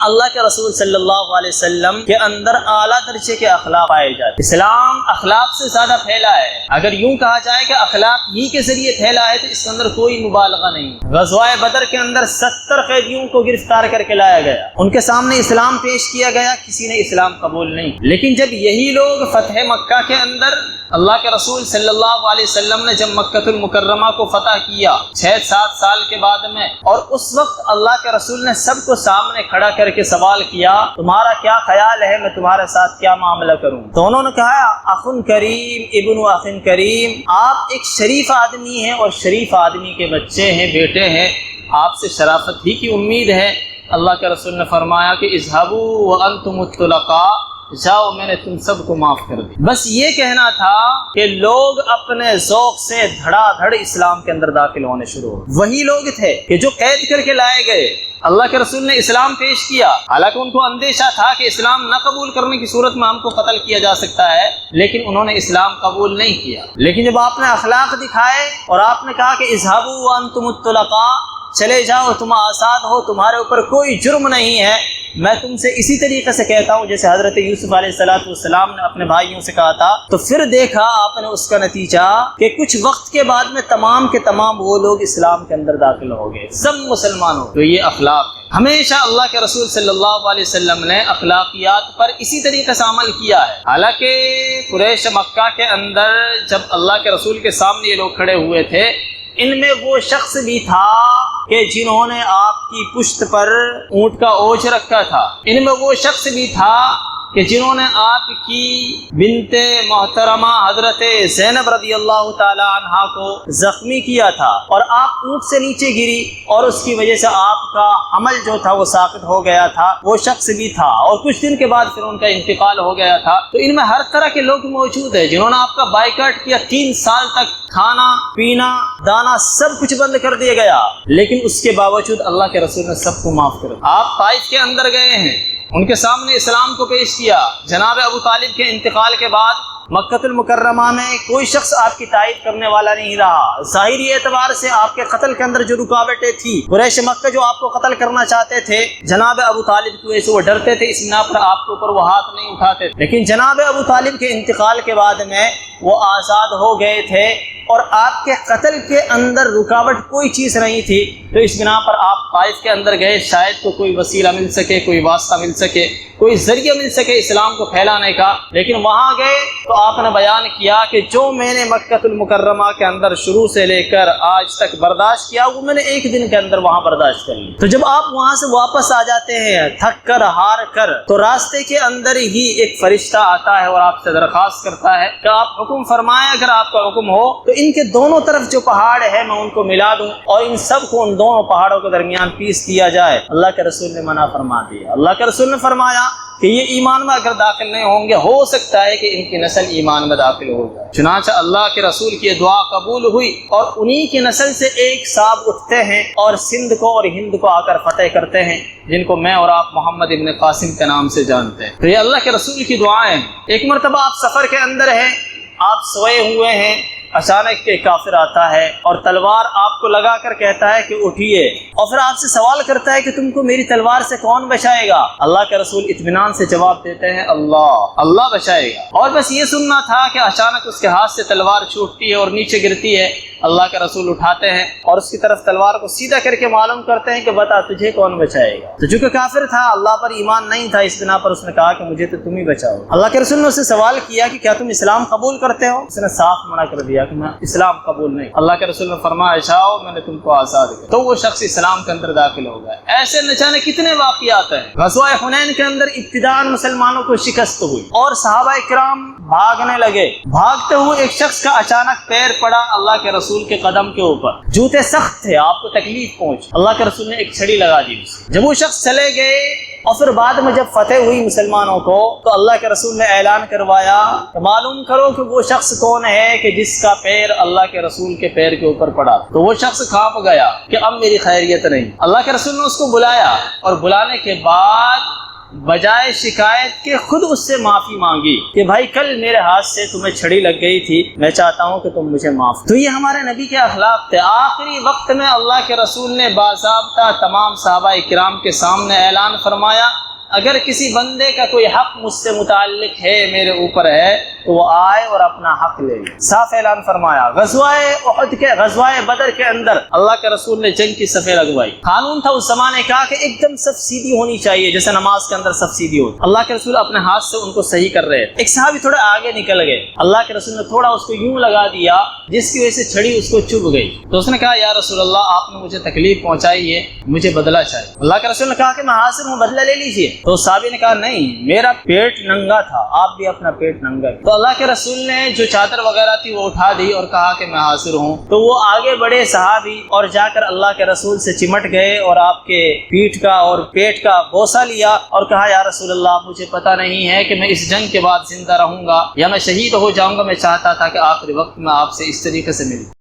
اللہ کے رسول صلی اللہ علیہ وسلم کے اندر اعلیٰ درجے کے اخلاق پائے جاتے ہیں۔ اسلام اخلاق سے زیادہ پھیلا ہے۔ اگر یوں کہا جائے کہ اخلاق ہی کے ذریعے پھیلا ہے تو اس کے اندر کوئی مبالغہ نہیں۔ غزوہ بدر کے اندر 70 قیدیوں کو گرفتار کر کے لایا گیا، ان کے سامنے اسلام پیش کیا گیا، کسی نے اسلام قبول نہیں۔ لیکن جب یہی لوگ فتح مکہ کے اندر اللہ کے رسول صلی اللہ علیہ وسلم نے جب مکہ المکرمہ کو فتح کیا 6-7 سال کے بعد میں، اور اس وقت اللہ کے رسول نے سب کو سامنے کھڑا کر کے سوال کیا تمہارا کیا خیال ہے، میں تمہارے ساتھ کیا معاملہ کروں؟ تو انہوں نے کہا اخن کریم ابن اخن کریم، آپ ایک شریف آدمی ہیں اور شریف آدمی کے بچے ہیں، بیٹے ہیں، آپ سے شرافت ہی کی امید ہے۔ اللہ کے رسول نے فرمایا کہ اذهبوا وانتم الطلقاء، جاؤ میں نے تم سب کو معاف کر دی۔ بس یہ کہنا تھا کہ لوگ اپنے ذوق سے دھڑا دھڑ اسلام کے اندر داخل ہونے شروع ہو۔ وہی لوگ تھے کہ جو قید کر کے لائے گئے، اللہ کے رسول نے اسلام پیش کیا، حالانکہ ان کو اندیشہ تھا کہ اسلام نہ قبول کرنے کی صورت میں ہم کو قتل کیا جا سکتا ہے، لیکن انہوں نے اسلام قبول نہیں کیا۔ لیکن جب آپ نے اخلاق دکھائے اور آپ نے کہا کہ اذهبوا وانتم الطلقاء، چلے جاؤ تم آزاد ہو، تمہارے اوپر کوئی جرم نہیں ہے، میں تم سے اسی طریقے سے کہتا ہوں جیسے حضرت یوسف علیہ السلام نے اپنے بھائیوں سے کہا تھا، تو پھر دیکھا آپ نے اس کا نتیجہ کہ کچھ وقت کے بعد میں تمام کے تمام وہ لوگ اسلام کے اندر داخل ہو گئے، سب مسلمان ہو۔ تو یہ اخلاق ہے۔ ہمیشہ اللہ کے رسول صلی اللہ علیہ وسلم نے اخلاقیات پر اسی طریقے سے عمل کیا ہے۔ حالانکہ قریش مکہ کے اندر جب اللہ کے رسول کے سامنے یہ لوگ کھڑے ہوئے تھے، ان میں وہ شخص بھی تھا کہ جنہوں نے آپ کی پشت پر اونٹ کا اوجھ رکھا تھا، ان میں وہ شخص بھی تھا کہ جنہوں نے آپ کی بنت محترمہ حضرت زینب رضی اللہ تعالی عنہا کو زخمی کیا تھا، اور آپ اونٹ سے نیچے گری اور اس کی وجہ سے آپ کا حمل جو تھا وہ ساقط ہو گیا تھا، وہ شخص بھی تھا، اور کچھ دن کے بعد پھر ان کا انتقال ہو گیا تھا۔ تو ان میں ہر طرح کے لوگ موجود ہیں جنہوں نے آپ کا بائیکاٹ کیا، 3 سال تک کھانا پینا دانا سب کچھ بند کر دیا گیا، لیکن اس کے باوجود اللہ کے رسول نے سب کو معاف کر دیا۔ آپ طائف کے اندر گئے ہیں، ان کے سامنے اسلام کو پیش کیا۔ جناب ابو طالب کے انتقال کے بعد مکہ المکرمہ میں کوئی شخص آپ کی تائید کرنے والا نہیں رہا۔ ظاہری اعتبار سے آپ کے قتل کے اندر جو رکاوٹیں تھی، قریش مکہ جو آپ کو قتل کرنا چاہتے تھے، جناب ابو طالب کی وجہ سے وہ ڈرتے تھے، اس بنا پر آپ کے اوپر وہ ہاتھ نہیں اٹھاتے تھے۔ لیکن جناب ابو طالب کے انتقال کے بعد میں وہ آزاد ہو گئے تھے، اور آپ کے قتل کے اندر رکاوٹ کوئی چیز نہیں تھی، تو اس بنا پر آپ طائف کے اندر گئے، شاید کو کوئی وسیلہ مل سکے، کوئی واسطہ مل سکے، کوئی ذریعہ مل سکے اسلام کو پھیلانے کا۔ لیکن وہاں گئے تو آپ نے بیان کیا کہ جو میں نے مکہ المکرمہ کے اندر شروع سے لے کر آج تک برداشت کیا، وہ میں نے ایک دن کے اندر وہاں برداشت کر لی۔ تو جب آپ وہاں سے واپس آ جاتے ہیں تھک کر ہار کر، تو راستے کے اندر ہی ایک فرشتہ آتا ہے اور آپ سے درخواست کرتا ہے کہ آپ حکم فرمائیں، اگر آپ کا حکم ہو تو ان کے دونوں طرف جو پہاڑ ہے میں ان کو ملا دوں اور ان سب کو ان دونوں پہاڑوں کے درمیان پیس دیا جائے۔ اللہ کے رسول نے منع فرما دیا۔ اللہ کے رسول نے فرمایا کہ یہ ایمان میں اگر داخل نہیں ہوں گے، ہو سکتا ہے کہ ان کی نسل ایمان میں داخل ہو جائے۔ چنانچہ اللہ کے رسول کی دعا قبول ہوئی، اور انہی کی نسل سے ایک صاحب اٹھتے ہیں اور سندھ کو اور ہند کو آ کر فتح کرتے ہیں، جن کو میں اور آپ محمد ابن قاسم کے نام سے جانتے ہیں۔ تو یہ اللہ کے رسول کی دعائیں۔ ایک مرتبہ آپ سفر کے اندر ہیں، آپ سوئے ہوئے ہیں، اچانک کے کافر آتا ہے اور تلوار آپ کو لگا کر کہتا ہے کہ اٹھیے، اور پھر آپ سے سوال کرتا ہے کہ تم کو میری تلوار سے کون بچائے گا؟ اللہ کے رسول اطمینان سے جواب دیتے ہیں اللہ بچائے گا۔ اور بس یہ سننا تھا کہ اچانک اس کے ہاتھ سے تلوار چھوٹتی ہے اور نیچے گرتی ہے۔ اللہ کے رسول اٹھاتے ہیں اور اس کی طرف تلوار کو سیدھا کر کے معلوم کرتے ہیں کہ بتا تجھے کون بچائے گا؟ تو چونکہ کافر تھا، اللہ پر ایمان نہیں تھا، اس بنا پر اس نے کہا کہ مجھے تو تم ہی بچاؤ۔ اللہ کے رسول نے اسے سوال کیا کہ کیا تم اسلام قبول کرتے ہو؟ اس نے صاف منع کر دیا کہ میں اسلام قبول نہیں۔ اللہ کے رسول نے فرمایا جاؤ میں نے تم کو آزاد کیا۔ تو وہ شخص اسلام کے اندر داخل ہو گیا۔ ایسے نہ جانے کتنے واقعات ہیں۔ غزوہ حنین کے اندر ابتداء مسلمانوں کو شکست ہوئی اور صحابہ کرام بھاگنے لگے۔ بھاگتے ہوئے ایک شخص کا اچانک پیر پڑا اللہ کے رسول کے قدم کے اوپر، جوتے سخت تھے، آپ کو تکلیف پہنچ، اللہ کے رسول نے ایک چھڑی لگا دی اسے۔ جب وہ شخص چلے گئے اور پھر بعد میں جب فتح ہوئی مسلمانوں کو، تو اللہ کے رسول نے اعلان کروایا کہ معلوم کرو کہ وہ شخص کون ہے کہ جس کا پیر اللہ کے رسول کے پیر کے اوپر پڑا۔ تو وہ شخص کھانپ گیا کہ اب میری خیریت نہیں۔ اللہ کے رسول نے اس کو بلایا، اور بلانے کے بعد بجائے شکایت کے خود اس سے معافی مانگی کہ بھائی کل میرے ہاتھ سے تمہیں چھڑی لگ گئی تھی، میں چاہتا ہوں کہ تم مجھے معاف۔ تو یہ ہمارے نبی کے اخلاق تھے۔ آخری وقت میں اللہ کے رسول نے باضابطہ تمام صحابہ کرام کے سامنے اعلان فرمایا، اگر کسی بندے کا کوئی حق مجھ سے متعلق ہے، میرے اوپر ہے، تو وہ آئے اور اپنا حق لے لے۔ صاف اعلان فرمایا۔ غزوہ بدر کے اندر اللہ کے رسول نے جنگ کی صفیں لگوائی۔ قانون تھا اس زمانے کا کہ ایک دم صف سیدھی ہونی چاہیے، جیسے نماز کے اندر صف سیدھی ہوتی۔ اللہ کے رسول اپنے ہاتھ سے ان کو صحیح کر رہے تھے۔ ایک صحابی تھوڑے آگے نکل گئے، اللہ کے رسول نے تھوڑا اس کو یوں لگا دیا جس کی وجہ سے چھڑی اس کو چبھ گئی۔ تو اس نے کہا یا رسول اللہ، آپ نے مجھے تکلیف پہنچائی ہے، مجھے بدلہ چاہیے۔ اللہ کے رسول نے کہا کہ میں حاضر ہوں، بدلہ لے لیجیے۔ تو صحابی نے کہا نہیں، میرا پیٹ ننگا تھا، آپ بھی اپنا پیٹ ننگا۔ تو اللہ کے رسول نے جو چادر وغیرہ تھی وہ اٹھا دی اور کہا کہ میں حاضر ہوں۔ تو وہ آگے بڑے صحابی اور جا کر اللہ کے رسول سے چمٹ گئے اور آپ کے پیٹھ کا اور پیٹ کا بوسہ لیا اور کہا یا رسول اللہ، مجھے پتہ نہیں ہے کہ میں اس جنگ کے بعد زندہ رہوں گا یا میں شہید ہو جاؤں گا، میں چاہتا تھا کہ آخری وقت میں آپ سے اس طریقے سے ملوں۔